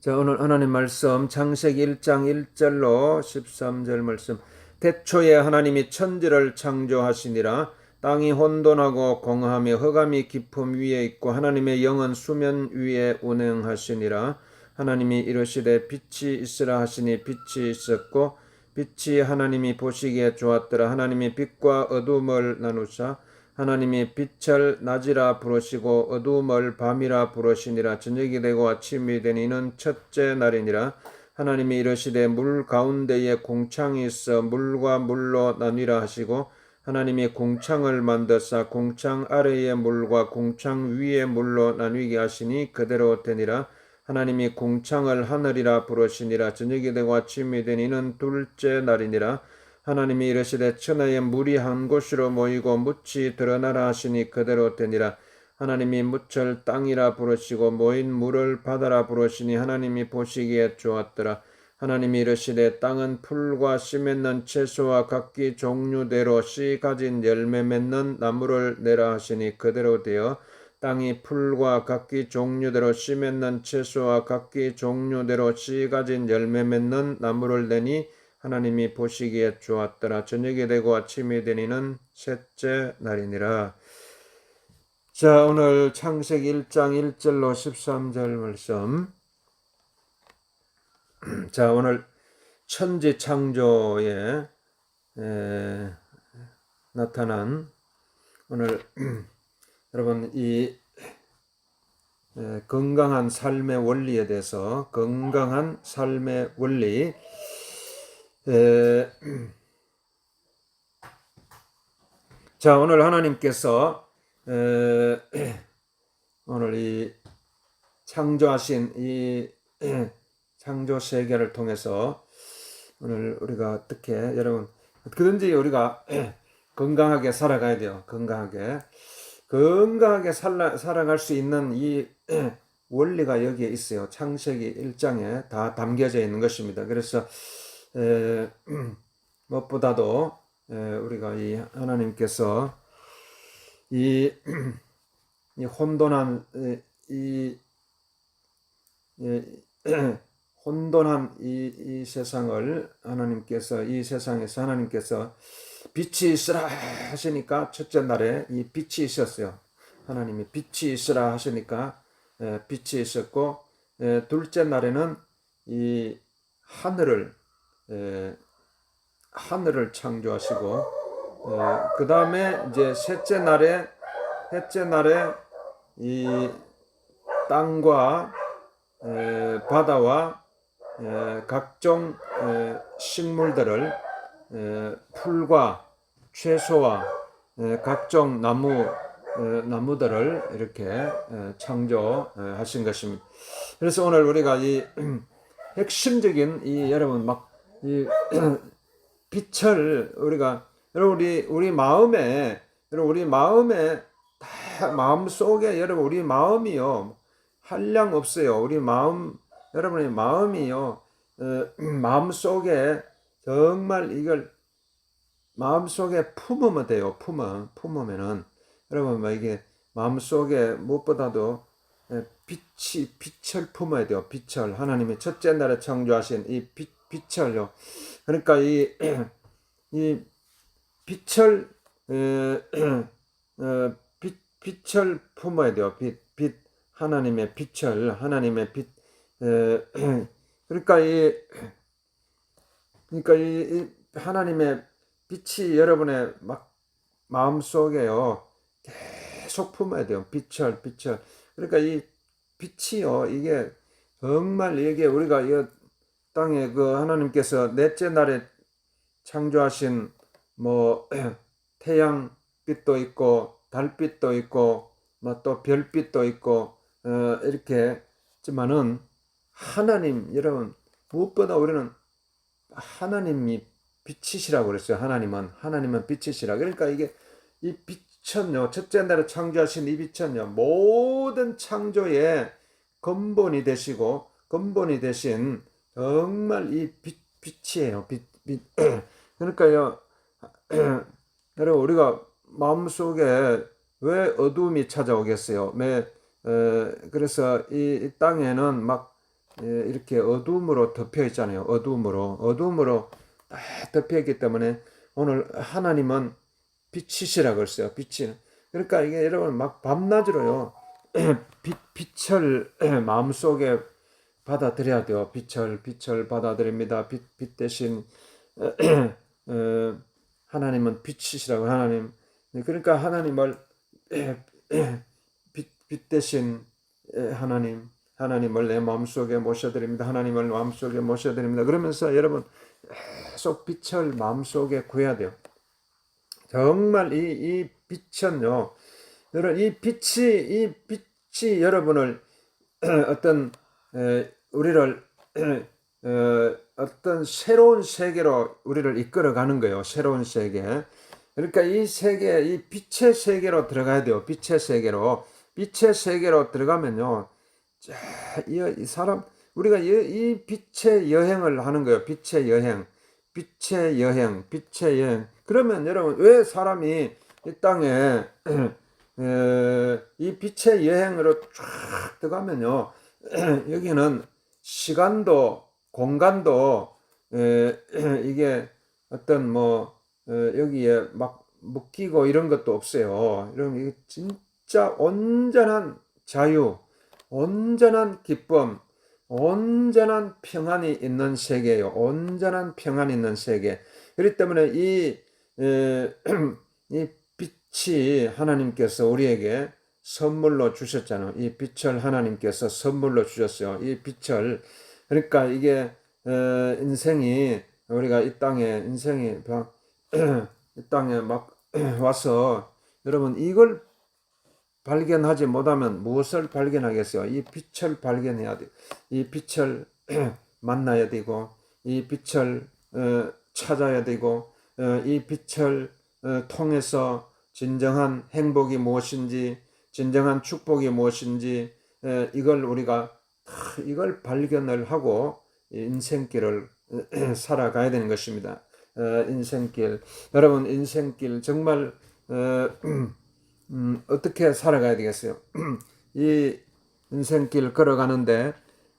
자, 오늘 하나님 말씀 창세기 1장 1절로 13절 말씀. 태초에 하나님이 천지를 창조하시니라. 땅이 혼돈하고 공허하며 흑암이 깊음 위에 있고 하나님의 영은 수면 위에 운행하시니라. 하나님이 이르시되 빛이 있으라 하시니 빛이 있었고 빛이 하나님이 보시기에 좋았더라. 하나님이 빛과 어둠을 나누사 하나님이 빛을 낮이라 부르시고 어두움을 밤이라 부르시니라. 저녁이 되고 아침이 되니 이는 첫째 날이니라. 하나님이 이르시되 물 가운데에 공창이 있어 물과 물로 나뉘라 하시고 하나님이 공창을 만드사 공창 아래의 물과 공창 위의 물로 나뉘게 하시니 그대로 되니라. 하나님이 공창을 하늘이라 부르시니라. 저녁이 되고 아침이 되니 이는 둘째 날이니라. 하나님이 이르시되 천하에 물이 한 곳으로 모이고 묻이 드러나라 하시니 그대로 되니라. 하나님이 묻을 땅이라 부르시고 모인 물을 바다라 부르시니 하나님이 보시기에 좋았더라. 하나님이 이르시되 땅은 풀과 씨 맺는 채소와 각기 종류대로 씨 가진 열매 맺는 나무를 내라 하시니 그대로 되어 땅이 풀과 각기 종류대로 씨 맺는 채소와 각기 종류대로 씨 가진 열매 맺는 나무를 내니 하나님이 보시기에 좋았더라. 저녁이 되고 아침이 되니는 셋째 날이니라. 자, 오늘 창세기 1장 1절로 13절 말씀. 자, 오늘 천지 창조에 나타난 오늘 여러분 이 건강한 삶의 원리에 대해서 건강한 삶의 원리 자, 오늘 하나님께서 오늘 이 창조하신 이 창조 세계를 통해서 오늘 우리가 어떻게 여러분 그든지 우리가 건강하게 살아가야 돼요. 건강하게 살아갈 수 있는 이 원리가 여기에 있어요. 창세기 1장에 다 담겨져 있는 것입니다. 그래서 무엇보다도 우리가 이 하나님께서 이 혼돈한 혼돈한 이 세상을 하나님께서 이 세상에서 하나님께서 빛이 있으라 하시니까 첫째 날에 이 빛이 있었어요. 하나님이 빛이 있으라 하시니까 빛이 있었고 둘째 날에는 이 하늘을 창조하시고 그 다음에 이제 셋째 날에 이 땅과 바다와 각종 식물들을 풀과 채소와 각종 나무들을 이렇게 창조하신 것입니다. 그래서 오늘 우리가 이 핵심적인 이 여러분 막 이 빛을 우리가 여러분 우리 마음에 다 마음 속에 여러분 우리 마음이요 한량 없어요. 우리 마음 여러분의 마음이요 마음 속에 정말 이걸 마음 속에 품으면 돼요. 품으면은 여러분 막 이게 마음 속에 무엇보다도 빛을 품어야 돼요. 빛을 하나님이 첫째 날에 창조하신 이 빛을요. 그러니까 이 빛을 빛을 품어야 돼요. 빛 하나님의 빛을 하나님의 빛 그러니까 이 하나님의 빛이 여러분의 막 마음 속에요 계속 품어야 돼요. 빛을 그러니까 이 빛이요 이게 정말 이게 우리가 이 땅에 그 하나님께서 넷째 날에 창조하신 뭐 태양빛도 있고 달빛도 있고 뭐 또 별빛도 있고 이렇게 했지만은 하나님 여러분 무엇보다 우리는 하나님이 빛이시라고 그랬어요. 하나님은 빛이시라. 그러니까 이게 이 빛은요 첫째 날에 창조하신 이 빛은요 모든 창조의 근본이 되신 정말 이 빛이에요. 빛. 그러니까요 여러분 우리가 마음속에 왜 어둠이 찾아오겠어요? 그래서 이 땅에는 막 이렇게 어둠으로 덮여 있잖아요. 어둠으로 딱 덮여 있기 때문에 오늘 하나님은 빛이시라 그랬어요. 빛이. 그러니까 이게 여러분 막 밤낮으로요. 빛을 마음속에 받아들여야 돼요. 빛을 받아들입니다. 빛 대신 어, 하나님은 빛이시라고 하나님. 그러니까 하나님을 빛 대신 하나님을 내 마음속에 모셔드립니다. 하나님을 마음속에 모셔드립니다. 그러면서 여러분 계속 빛을 마음속에 구해야 돼요. 정말 이 빛은요, 여러분 이 빛이 여러분을 어떤 우리를 어떤 새로운 세계로 우리를 이끌어가는 거예요. 새로운 세계. 그러니까 이 세계, 이 빛의 세계로 들어가야 돼요. 빛의 세계로 들어가면요, 이 사람 우리가 이 빛의 여행을 하는 거예요. 빛의 여행. 그러면 여러분 왜 사람이 이 땅에 이 빛의 여행으로 쫙 들어가면요, 여기는 시간도 공간도 이게 어떤 여기에 막 묶이고 이런 것도 없어요. 이런 이게 진짜 온전한 자유, 온전한 기쁨, 온전한 평안이 있는 세계예요. 온전한 평안이 있는 세계. 그렇기 때문에 이 빛이 하나님께서 우리에게 선물로 주셨잖아요. 이 빛을 하나님께서 선물로 주셨어요. 이 빛을. 그러니까 이게 인생이 우리가 이 땅에 인생이 이 땅에 막 와서 여러분 이걸 발견하지 못하면 무엇을 발견하겠어요? 이 빛을 발견해야 돼. 이 빛을 만나야 되고, 이 빛을 찾아야 되고, 이 빛을 통해서 진정한 행복이 무엇인지, 진정한 축복이 무엇인지, 이걸 우리가 이걸 발견을 하고 인생길을 살아가야 되는 것입니다. 인생길. 여러분 인생길 정말 어떻게 살아가야 되겠어요? 이 인생길 걸어가는데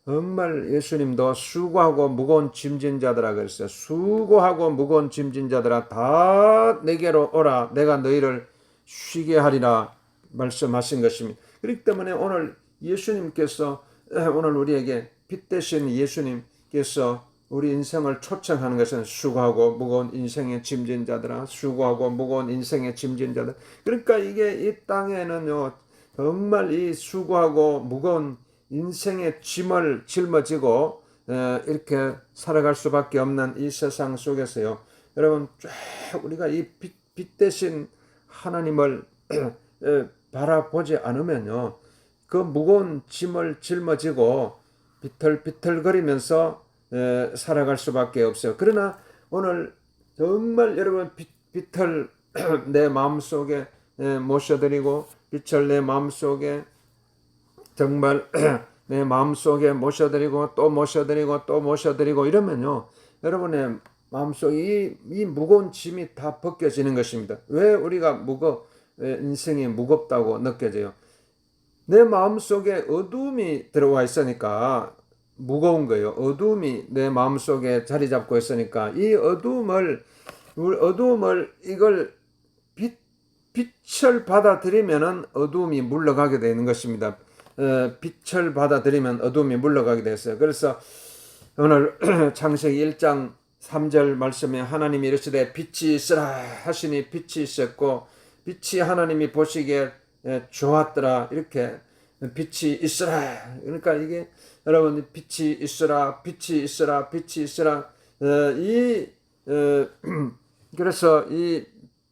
정말 예수님도 수고하고 무거운 짐진 자들아 그랬어요. 수고하고 무거운 짐진 자들아 다 내게로 오라. 내가 너희를 쉬게 하리라 말씀하신 것입니다. 그렇기 때문에 오늘 예수님께서 오늘 우리에게 빛 대신 예수님께서 우리 인생을 초청하는 것은 수고하고 무거운 인생의 짐진 자들아, 수고하고 무거운 인생의 짐진 자들. 그러니까 이게 이 땅에는요, 정말 이 수고하고 무거운 인생의 짐을 짊어지고 이렇게 살아갈 수밖에 없는 이 세상 속에서요, 여러분 쫙 우리가 이 빛 대신 하나님을 바라보지 않으면요, 그 무거운 짐을 짊어지고 비틀비틀거리면서 살아갈 수밖에 없어요. 그러나 오늘 정말 여러분 빛을 내 마음속에 모셔드리고 빛을 내 마음속에 정말 내 마음속에 모셔드리고 또 모셔드리고 또 모셔드리고 이러면요, 여러분의 마음속에 이 무거운 짐이 다 벗겨지는 것입니다. 왜 우리가 인생이 무겁다고 느껴져요? 내 마음속에 어둠이 들어와 있으니까 무거운 거예요. 어둠이 내 마음속에 자리 잡고 있으니까 이 어둠을 이걸 빛을 받아들이면은 어둠이 물러가게 되는 것입니다. 빛을 받아들이면 어둠이 물러가게 됐어요. 그래서 오늘 창세기 1장 3절 말씀에 하나님이 이르시되 빛이 있으라 하시니 빛이 있었고 빛이 하나님이 보시기에 좋았더라. 이렇게 빛이 있으라. 그러니까 이게 여러분 빛이 있으라. 그래서 이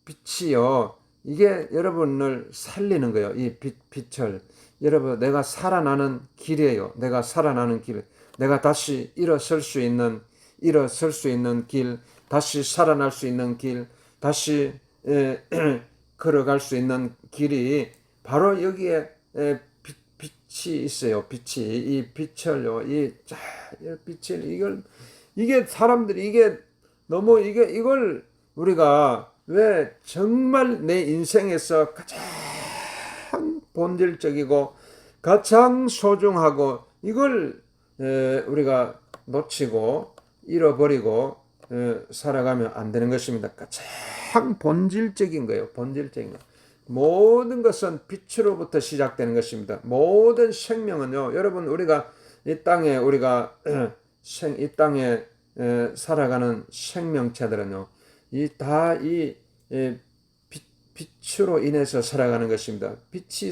빛이요, 이게 여러분을 살리는 거예요. 이 빛을 여러분 내가 살아나는 길이에요. 내가 살아나는 길. 내가 다시 일어설 수 있는 길, 다시 살아날 수 있는 길, 다시 걸어갈 수 있는 길이 바로 여기에 빛이 있어요. 이 빛을요, 이게 사람들이 너무 이걸 우리가 왜 정말 내 인생에서 가장 본질적이고 가장 소중하고 이걸 우리가 놓치고 잃어버리고 살아가면 안 되는 것입니다. 가장 본질적인 거예요. 본질적인 거. 모든 것은 빛으로부터 시작되는 것입니다. 모든 생명은요, 여러분 우리가 이 땅에 이 땅에 살아가는 생명체들은요, 이 빛으로 인해서 살아가는 것입니다. 빛이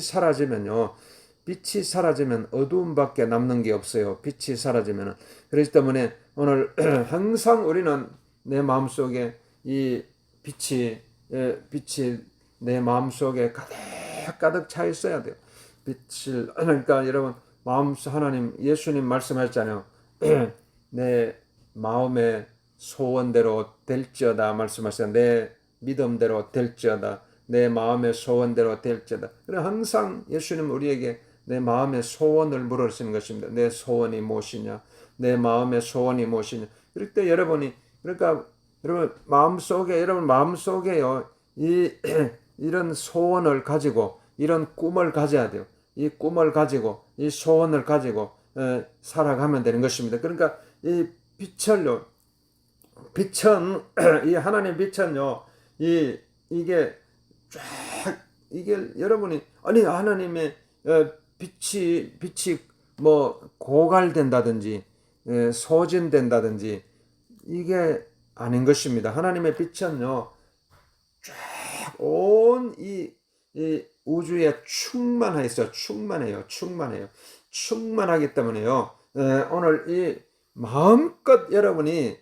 사라지면 어두움밖에 남는 게 없어요. 빛이 사라지면. 그렇기 때문에 오늘 항상 우리는 내 마음속에 이 빛이 내 마음속에 가득 차 있어야 돼요. 그러니까 여러분 하나님 예수님 말씀하셨잖아요. 내 마음의 소원대로 될지어다 말씀하셨어요. 내 믿음대로 될지어다. 내 마음의 소원대로 될지어다. 그래 항상 예수님 우리에게 내 마음의 소원을 물으시는 것입니다. 내 소원이 무엇이냐? 내 마음의 소원이 무엇이냐? 이럴 때 그러니까 여러분 마음속에요. 이런 소원을 가지고 이런 꿈을 가져야 돼요. 이 꿈을 가지고 이 소원을 가지고 살아가면 되는 것입니다. 그러니까 이 이 하나님의 빛은요, 이게 여러분이 아니 하나님의 빛이 뭐 고갈된다든지 소진된다든지 이게 아닌 것입니다. 하나님의 빛은요, 온 이 우주에 충만해요. 충만하기 때문에요. 오늘 이 마음껏 여러분이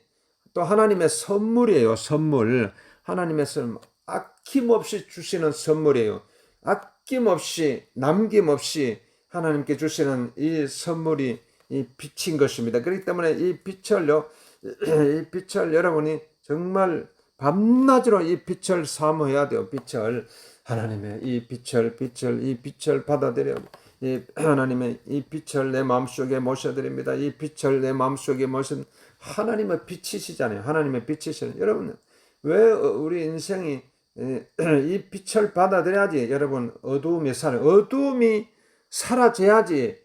또 하나님의 선물이에요. 선물. 하나님의 선물. 아낌없이 주시는 선물이에요. 아낌없이 남김없이 하나님께 주시는 이 선물이 이 빛인 것입니다. 그렇기 때문에 이 빛을 여러분이 정말 밤낮으로 이 빛을 사모해야 돼요. 하나님의 이 빛을 받아들여 하나님의 이 빛을 내 마음속에 모셔드립니다. 이 빛을 내 마음속에 모신 하나님의 빛이시잖아요. 하나님의 빛이시잖아요. 여러분 왜 우리 인생이 이 빛을 받아들여야지 여러분 어두움이 사라져야지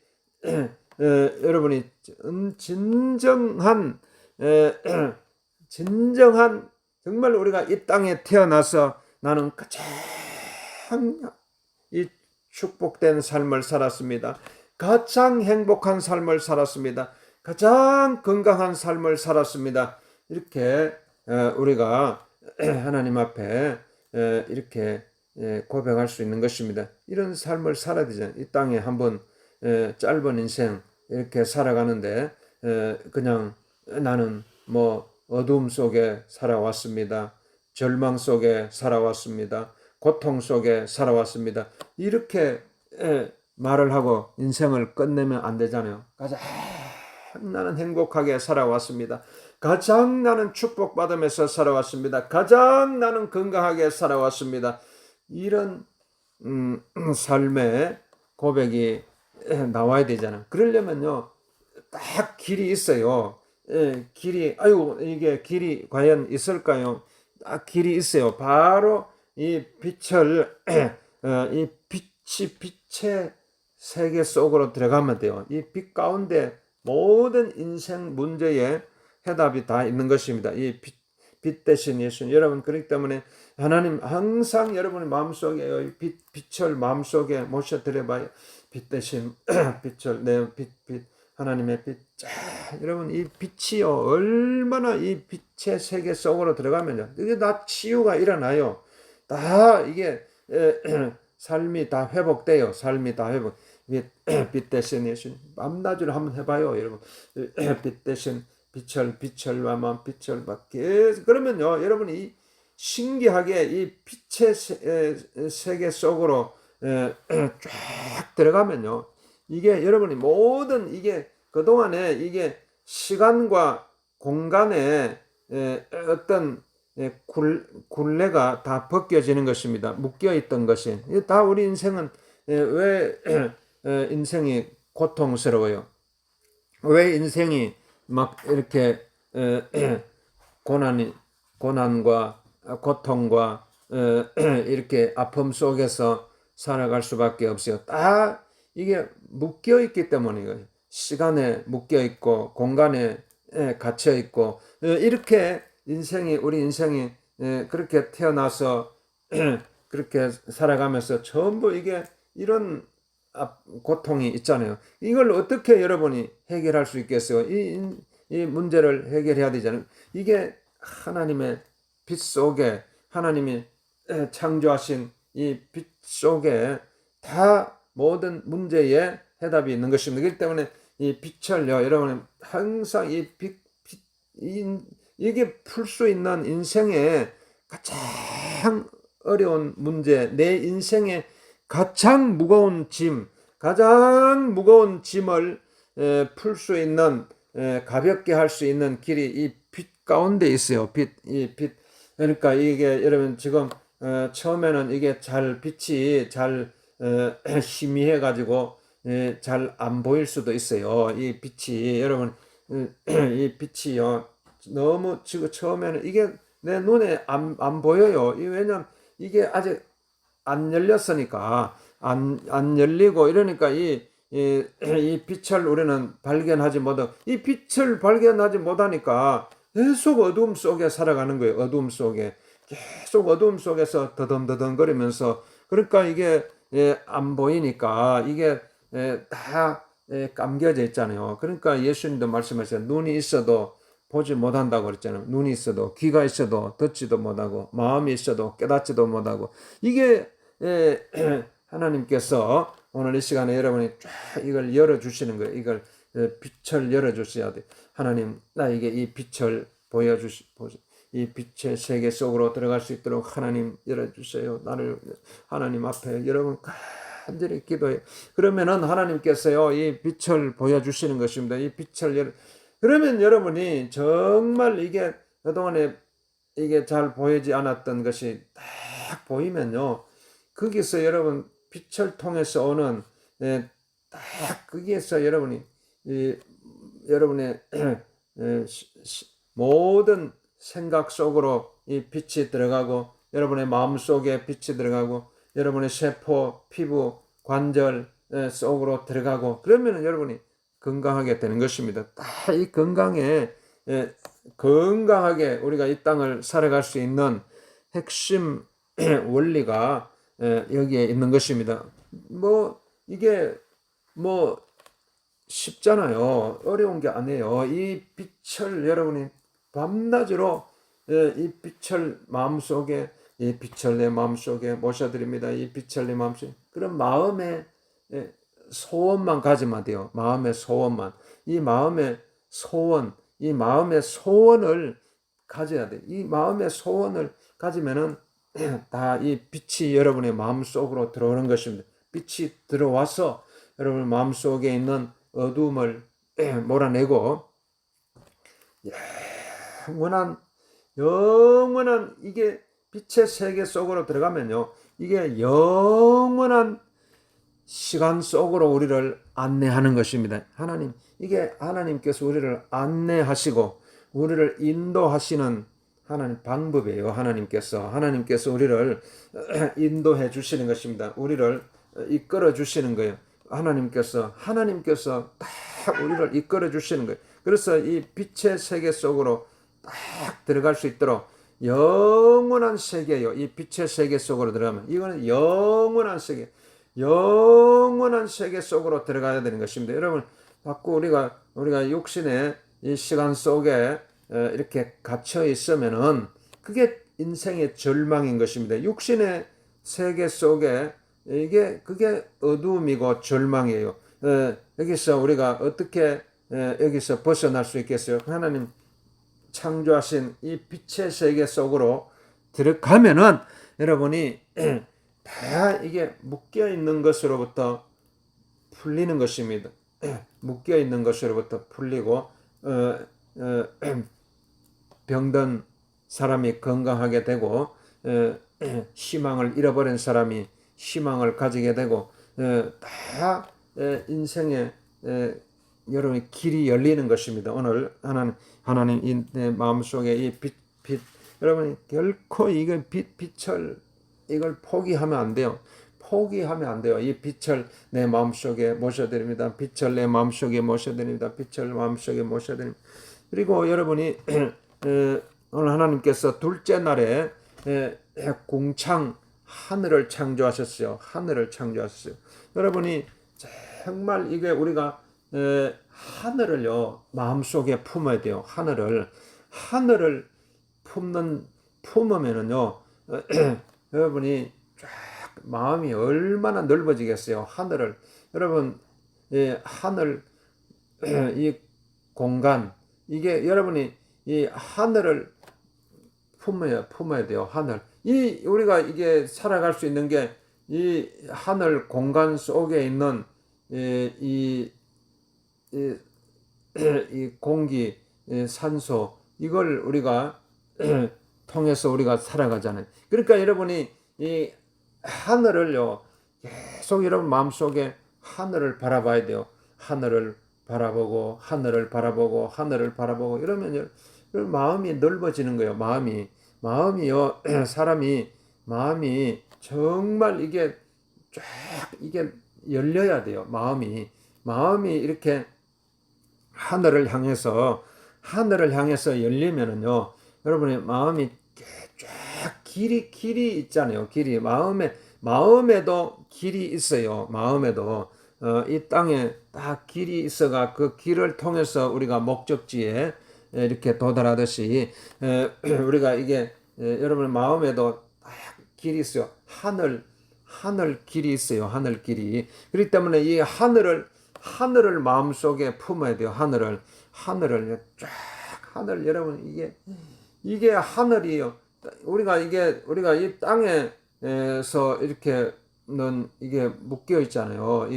여러분이 진정한 정말 우리가 이 땅에 태어나서 나는 가장 이 축복된 삶을 살았습니다. 가장 행복한 삶을 살았습니다. 가장 건강한 삶을 살았습니다. 이렇게 우리가 하나님 앞에 이렇게 고백할 수 있는 것입니다. 이런 삶을 살아야 되잖아요. 이 땅에 한번 짧은 인생 이렇게 살아가는데 그냥 나는 뭐 어둠 속에 살아왔습니다. 절망 속에 살아왔습니다. 고통 속에 살아왔습니다. 이렇게 말을 하고 인생을 끝내면 안 되잖아요. 가장 나는 행복하게 살아왔습니다. 가장 나는 축복받으면서 살아왔습니다. 가장 나는 건강하게 살아왔습니다. 이런 삶의 고백이 나와야 되잖아요. 그러려면요, 딱 길이 있어요. 이게 길이 과연 있을까요? 딱 길이 있어요. 바로 이 빛의 세계 속으로 들어가면 돼요. 이 빛 가운데 모든 인생 문제의 해답이 다 있는 것입니다. 이 빛 대신 예수님. 여러분, 그렇기 때문에 하나님 항상 여러분의 마음속에 빛을 마음속에 모셔드려봐요. 빛 대신 하나님의 빛. 여러분, 이 빛이요, 얼마나 이 빛의 세계 속으로 들어가면요, 이게 다 치유가 일어나요. 다 이게 삶이 다 회복돼요. 삶이 다 회복. 빛 대신 예수님. 밤낮으로 한번 해봐요, 여러분. 빛 대신 빛을 받게. 그러면요, 여러분이 신기하게 이 빛의 세계 속으로 쫙 들어가면요, 이게 여러분이 모든 이게 그동안에 이게 시간과 공간의 어떤 굴레가 다 벗겨지는 것입니다. 묶여있던 것이. 다 우리 인생은 왜 인생이 고통스러워요? 왜 인생이 막 이렇게 고난과 고통과 이렇게 아픔 속에서 살아갈 수밖에 없어요. 다 이게 묶여 있기 때문이에요. 시간에 묶여 있고 공간에 갇혀 있고 이렇게 우리 인생이 그렇게 태어나서 그렇게 살아가면서 전부 이게 이런 고통이 있잖아요. 이걸 어떻게 여러분이 해결할 수 있겠어요? 이 문제를 해결해야 되잖아요. 이게 하나님의 빛 속에 하나님이 창조하신 이 빛 속에 다 모든 문제에 해답이 있는 것입니다. 그렇기 때문에 이 빛을요, 여러분 항상 이게 풀 수 있는 인생의 가장 어려운 문제, 내 인생의 가장 무거운 짐을 풀 수 있는 가볍게 할 수 있는 길이 이 빛 가운데 있어요. 그러니까 이게 여러분 지금 처음에는 이게 빛이 잘 희미해 가지고 잘 안 보일 수도 있어요. 이 빛이 여러분 이 빛이요 너무 지금 처음에는 이게 내 눈에 안 보여요. 왜냐면 이게 아직 안 열렸으니까 안 열리고 이러니까 이 빛을 우리는 발견하지 못하고 이 빛을 발견하지 못하니까 계속 어두움 속에 살아가는 거예요. 어두움 속에 계속 어두움 속에서 더듬더듬거리면서 그러니까 이게 안 보이니까 이게 다 감겨져 있잖아요. 그러니까 예수님도 말씀하셨어요. 눈이 있어도 보지 못한다고 그랬잖아요. 눈이 있어도 귀가 있어도 듣지도 못하고 마음이 있어도 깨닫지도 못하고 이게 하나님께서 오늘 이 시간에 여러분이 쫙 이걸 열어주시는 거예요. 이걸 빛을 열어주셔야 돼요. 하나님 나에게 이 빛을 이 빛의 세계 속으로 들어갈 수 있도록 하나님 열어주세요. 나를 하나님 앞에 여러분 간절히 기도해요. 그러면은 하나님께서요 이 빛을 보여주시는 것입니다. 이 빛을 그러면 여러분이 정말 이게 그동안에 이게 잘 보이지 않았던 것이 딱 보이면요 거기서 여러분 빛을 통해서 오는 딱 거기에서 여러분이 여러분의 모든 생각 속으로 이 빛이 들어가고 여러분의 마음 속에 빛이 들어가고 여러분의 세포, 피부, 관절 속으로 들어가고 그러면 여러분이 건강하게 되는 것입니다. 딱 이 건강하게 우리가 이 땅을 살아갈 수 있는 핵심 원리가 여기에 있는 것입니다. 이게 쉽잖아요. 어려운 게 아니에요. 이 빛을 여러분이 밤낮으로 이 빛을 마음속에 이 빛을 내 마음속에 모셔드립니다. 이 빛을 내 마음속에 그런 마음의 소원만 가지면 돼요. 마음의 소원만. 이 마음의 소원을 가져야 돼. 이 마음의 소원을 가지면은 다 이 빛이 여러분의 마음 속으로 들어오는 것입니다. 빛이 들어와서 여러분 마음 속에 있는 어두움을 몰아내고 영원한 이게 빛의 세계 속으로 들어가면요. 이게 영원한 시간 속으로 우리를 안내하는 것입니다. 이게 하나님께서 우리를 안내하시고 우리를 인도하시는 하나님 방법이에요. 하나님께서 우리를 인도해 주시는 것입니다. 우리를 이끌어 주시는 거예요. 하나님께서 딱 우리를 이끌어 주시는 거예요. 그래서 이 빛의 세계 속으로 딱 들어갈 수 있도록 영원한 세계요. 이 빛의 세계 속으로 들어가면 이거는 영원한 세계 속으로 들어가야 되는 것입니다. 여러분, 자꾸 우리가 육신의 이 시간 속에 이렇게 갇혀 있으면은 그게 인생의 절망인 것입니다. 육신의 세계 속에 그게 어두움이고 절망이에요. 여기서 우리가 어떻게 여기서 벗어날 수 있겠어요? 하나님 창조하신 이 빛의 세계 속으로 들어가면은 여러분이 다 이게 묶여 있는 것으로부터 풀리는 것입니다. 묶여 있는 것으로부터 풀리고 병든 사람이 건강하게 되고 희망을 잃어버린 사람이 희망을 가지게 되고 다 인생의 여러분의 길이 열리는 것입니다. 오늘 하나님 내 마음속에 이 빛 여러분이 결코 이걸 빛을 이걸 포기하면 안 돼요. 포기하면 안 돼요. 이 빛을 내 마음속에 모셔드립니다. 빛을 내 마음속에 모셔드립니다. 빛을 마음속에 모셔드립니다. 그리고 여러분이 오늘 하나님께서 둘째 날에 공창 하늘을 창조하셨어요. 하늘을 창조하셨어요. 여러분이 정말 이게 우리가 하늘을요 마음속에 품어야 돼요. 하늘을 품으면은요 여러분이 쫙 마음이 얼마나 넓어지겠어요. 여러분 하늘 이 공간 이게 여러분이 이 하늘을 품어야 돼요. 우리가 이게 살아갈 수 있는 게 이 하늘 공간 속에 있는 이 공기, 산소 이걸 우리가 통해서 우리가 살아가잖아요. 그러니까 여러분이 이 하늘을요 계속 여러분 마음속에 하늘을 바라봐야 돼요. 하늘을 바라보고 이러면 마음이 넓어지는 거예요. 마음이요 마음이 정말 이게 쫙 이게 열려야 돼요. 마음이 이렇게 하늘을 향해서 열리면은요 여러분의 마음이 쫙 길이 있잖아요. 마음에도 길이 있어요. 마음에도 이 땅에 딱 길이 있어가 그 길을 통해서 우리가 목적지에 이렇게 도달하듯이 우리가 이게 여러분 마음에도 딱 길이 있어요. 하늘 길이 있어요. 하늘 길이. 그렇기 때문에 이 하늘을 마음속에 품어야 돼요. 하늘을 쫙 여러분 이게 하늘이에요. 우리가 이 땅에서 이렇게는 이게 묶여 있잖아요.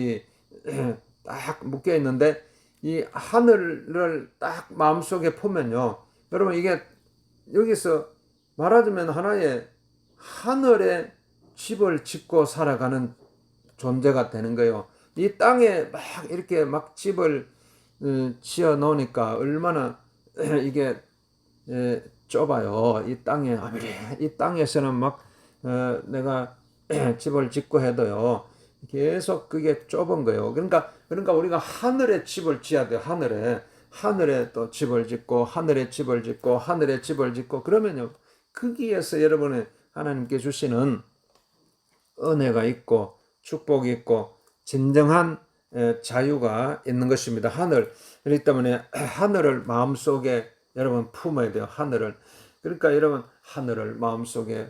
딱 묶여 있는데 이 하늘을 딱 마음속에 품면요. 여러분 이게 여기서 말하자면 하나의 하늘에 집을 짓고 살아가는 존재가 되는 거예요. 이 땅에 막 이렇게 막 집을 지어 놓으니까 얼마나 이게 좁아요. 이 땅에서는 막 내가 집을 짓고 해도요. 계속 그게 좁은 거예요. 그러니까 우리가 하늘에 집을 지어야 돼요. 하늘에 또 집을 짓고 그러면요. 거기에서 여러분의 하나님께 주시는 은혜가 있고 축복이 있고 진정한 자유가 있는 것입니다. 그렇기 때문에 하늘을 마음속에 여러분 품어야 돼요. 그러니까 여러분 하늘을 마음속에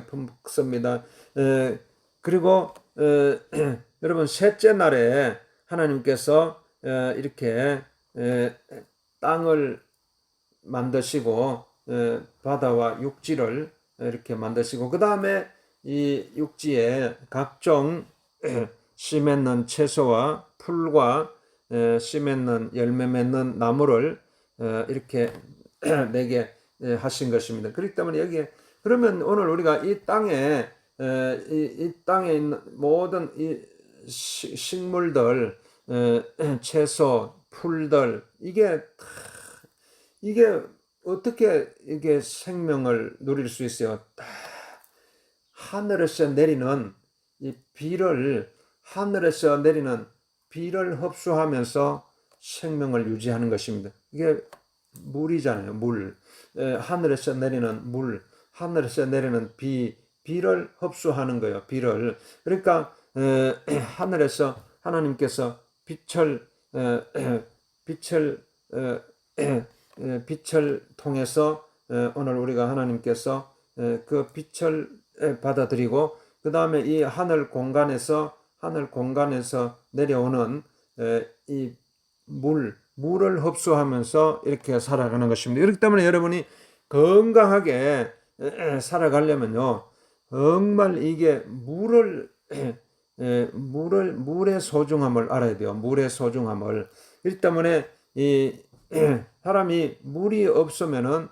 품습니다. 그리고 여러분 셋째 날에 하나님께서 이렇게 땅을 만드시고 바다와 육지를 이렇게 만드시고 그 다음에 이 육지에 각종 씨 맺는 채소와 풀과 씨 맺는 열매 맺는 나무를 이렇게 내게 하신 것입니다. 그렇기 때문에 여기에 그러면 오늘 우리가 이 땅에 있는 모든 이 식물들, 채소, 풀들 이게 어떻게 이게 생명을 누릴 수 있어요? 하늘에서 내리는 비를 흡수하면서 생명을 유지하는 것입니다. 이게 물이잖아요. 하늘에서 내리는 비를 흡수하는 거예요. 그러니까 하늘에서 하나님께서 빛을 통해서 오늘 우리가 하나님께서 그 빛을 받아들이고 그 다음에 이 하늘 공간에서 내려오는 이 물을 흡수하면서 이렇게 살아가는 것입니다. 그렇기 때문에 여러분이 건강하게 살아가려면요 정말 이게 물의 소중함을 알아야 돼요. 물의 소중함을. 그렇기 때문에 이 사람이 물이 없으면은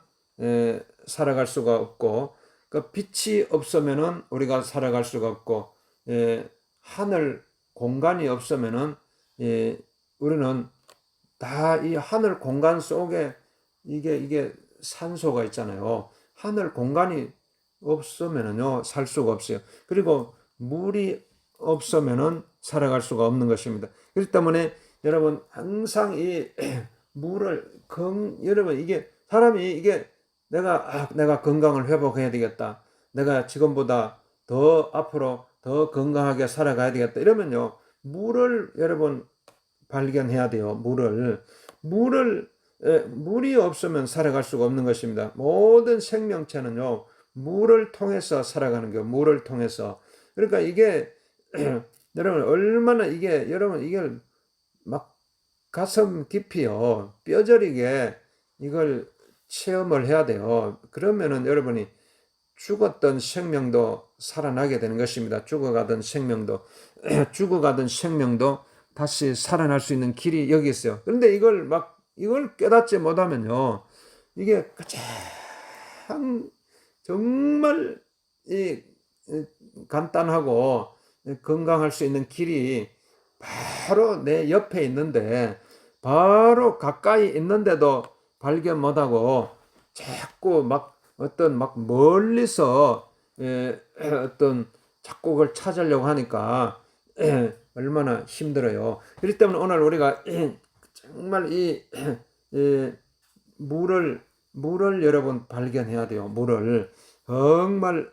살아갈 수가 없고 그 빛이 없으면은 우리가 살아갈 수가 없고 하늘 공간이 없으면은 우리는 다 이 하늘 공간 속에 이게 산소가 있잖아요. 하늘 공간이 없으면은요 살 수가 없어요. 그리고 물이 없으면은 살아갈 수가 없는 것입니다. 그렇기 때문에 여러분 항상 이 물을 여러분 이게 사람이 이게 내가 건강을 회복해야 되겠다. 내가 지금보다 더 앞으로 더 건강하게 살아가야 되겠다. 이러면요 물을 여러분 발견해야 돼요. 물이 없으면 살아갈 수가 없는 것입니다. 모든 생명체는요 물을 통해서 살아가는 거예요. 물을 통해서. 그러니까 이게 여러분 얼마나 이게 여러분 이걸 막 가슴 깊이요 뼈저리게 이걸 체험을 해야 돼요. 그러면은 여러분이 죽었던 생명도 살아나게 되는 것입니다. 죽어가던 생명도 다시 살아날 수 있는 길이 여기 있어요. 그런데 이걸 깨닫지 못하면요 이게 가장 정말 간단하고 건강할 수 있는 길이 바로 내 옆에 있는데 바로 가까이 있는데도 발견 못하고 자꾸 막 멀리서 어떤 자꾸 그걸 찾으려고 하니까 얼마나 힘들어요. 그렇기 때문에 오늘 우리가 정말 이 물을 여러분 발견해야 돼요. 물을 정말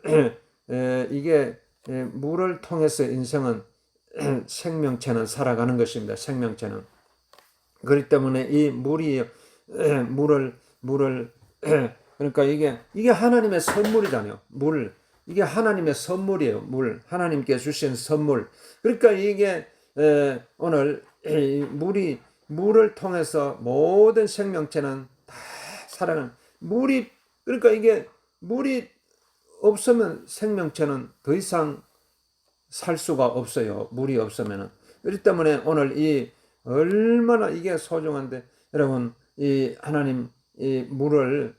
이게 물을 통해서 인생은 생명체는 살아가는 것입니다. 생명체는. 그렇기 때문에 이 물을 그러니까 이게 하나님의 선물이잖아요. 이게 하나님의 선물이에요. 하나님께 주신 선물. 그러니까 이게 오늘 물을 통해서 모든 생명체는 다 살아가는 그러니까 이게 물이 없으면 생명체는 더 이상 살 수가 없어요. 물이 없으면은. 그렇기 때문에 오늘 이 얼마나 이게 소중한데 여러분 이 하나님 이 물을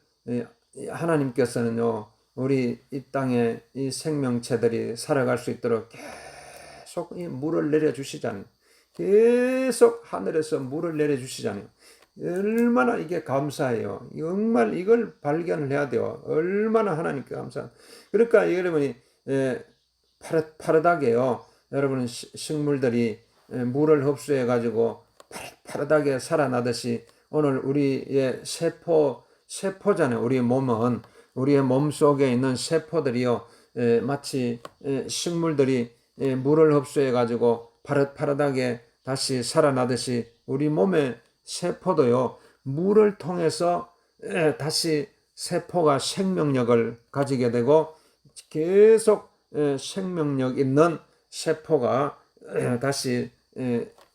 하나님께서는요 우리 이 땅에 이 생명체들이 살아갈 수 있도록 계속 이 물을 내려주시잖아요. 계속 하늘에서 물을 내려주시잖아요. 얼마나 이게 감사해요. 정말 이걸 발견을 해야 돼요. 얼마나 하나님께 감사. 그러니까 여러분이 파릇파릇하게요. 여러분 식물들이 물을 흡수해 가지고 파릇파릇하게 살아나듯이 오늘 우리의 세포잖아요. 우리의 몸 속에 있는 세포들이요. 마치 식물들이 물을 흡수해 가지고 파릇파릇하게 다시 살아나듯이 우리 몸의 세포도요. 물을 통해서 다시 세포가 생명력을 가지게 되고 계속 생명력 있는 세포가 다시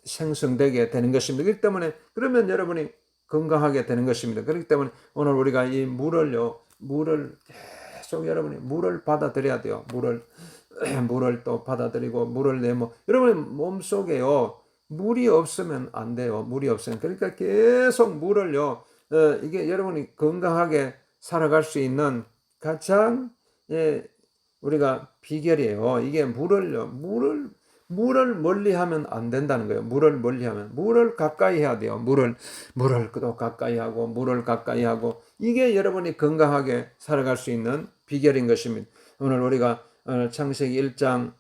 생성되게 되는 것입니다. 그렇기 때문에 그러면 여러분이 건강하게 되는 것입니다. 그렇기 때문에 오늘 우리가 이 물을 계속 여러분이 물을 받아들여야 돼요. 물을 또 받아들이고 물을 여러분의 몸속에요. 물이 없으면 안 돼요. 물이 없으면. 그러니까 계속 물을요. 이게 여러분이 건강하게 살아갈 수 있는 가장 우리가 비결이에요. 이게 물을 멀리하면 안 된다는 거예요. 물을 가까이 해야 돼요. 물을 또 가까이 하고 이게 여러분이 건강하게 살아갈 수 있는 비결인 것입니다. 오늘 우리가 창세기 1장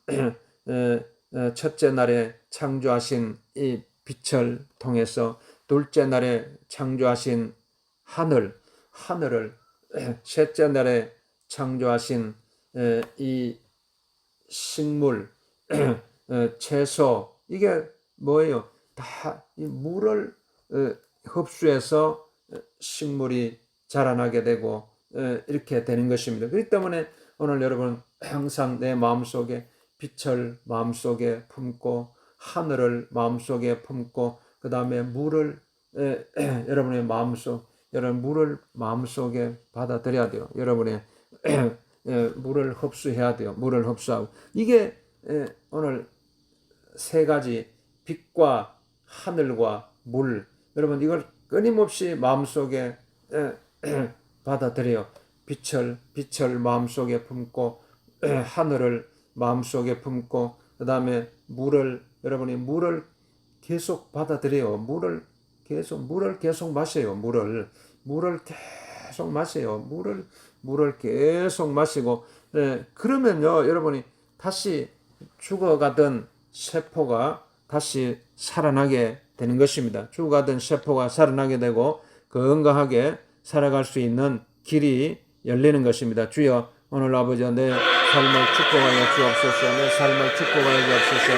첫째 날에 창조하신 이 빛을 통해서 둘째 날에 창조하신 하늘을 셋째 날에 창조하신 이 식물 채소 이게 뭐예요? 다 이 물을 흡수해서 식물이 자라나게 되고 이렇게 되는 것입니다. 그렇기 때문에 오늘 여러분 항상 내 마음속에 빛을 마음속에 품고 하늘을 마음속에 품고 그 다음에 물을 여러분의 물을 마음속에 받아들여야 돼요. 여러분의 물을 흡수해야 돼요. 물을 흡수하고 이게 오늘 세 가지 빛과 하늘과 물 여러분 이걸 끊임없이 마음속에 받아들여요. 빛을 마음속에 품고 하늘을 마음속에 품고 그 다음에 여러분이 물을 계속 받아들여요. 물을 계속 마셔요. 물을 계속 마세요. 물을 계속 마시고, 그러면요, 여러분이 다시 죽어가던 세포가 다시 살아나게 되는 것입니다. 죽어가던 세포가 살아나게 되고 건강하게 살아갈 수 있는 길이 열리는 것입니다. 주여, 오늘 아버지 내 삶을 축복하여 주옵소서. 내 삶을 축복하여 주옵소서.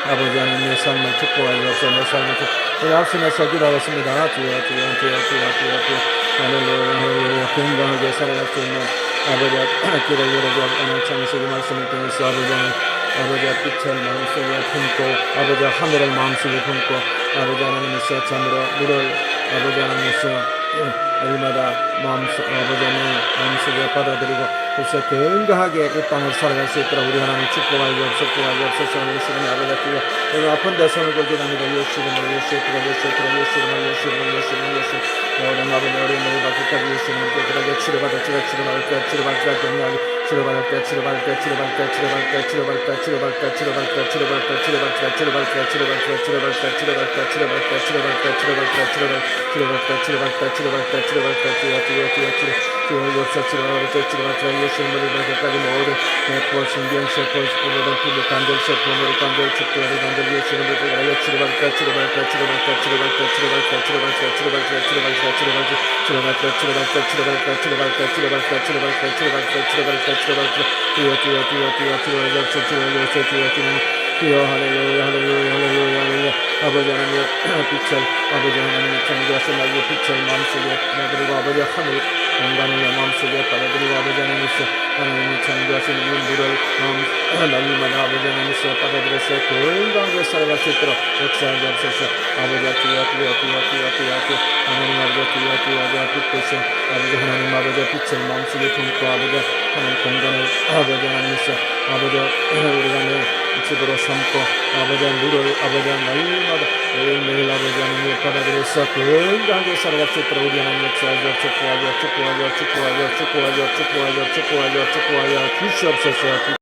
아버지 하나님, 내 삶을 축복하여 주옵소서. 내 삶을 우리 앞서면서 기도하겠습니다. 주여. 할렐루야. 건강하게 살아갈 수 있는 아버지 길을 열어주옵소서. 오늘 창세기 말씀을 통해서 아버지의 빛을 마음속에 품고 아버지 하늘을 마음속에 품고 아버지 하나님께서 참으로 물을 아버지 하나님께서 날마다 아버지의 마음속에 받아들이고 그래서 건강하게 이 땅을 살아갈 수 있도록 우리 하나님 축복하여 주옵소서. 오늘 시간에 아버지 주여 오늘 아픈 데 손을 걸게 합니다. 모든 아버지 어린 몸을 받기까지 예수님을 깨끗하게 치료받을 때 할렐루야. 아버지 하나님 빛을 아버지 하나님 창조하신 나의 빛을 마음속에 받아들이고 아버지 하늘 공간을 마음속에 받아들이고 아버지 하나님이 창조하신 이 물을 날마다 아버지 하나님께서 받아들여서 건강하게 살아갈 수 있도록 역사하게 하옵소서. 아버지 하나님 아버지 빛 대신 아버지 하나님 아버지 빛을 마음속에 품고 아버지 하나님 공간을 아버지 하나님께서 아버지 우리가 내 집으로 삼고 아버지 물을 아버지 날마다 매일매일 아버지 하나님 받아들여서 건강하게 살아갈 수 있도록 우리 하나님 축복하여 주시옵소서.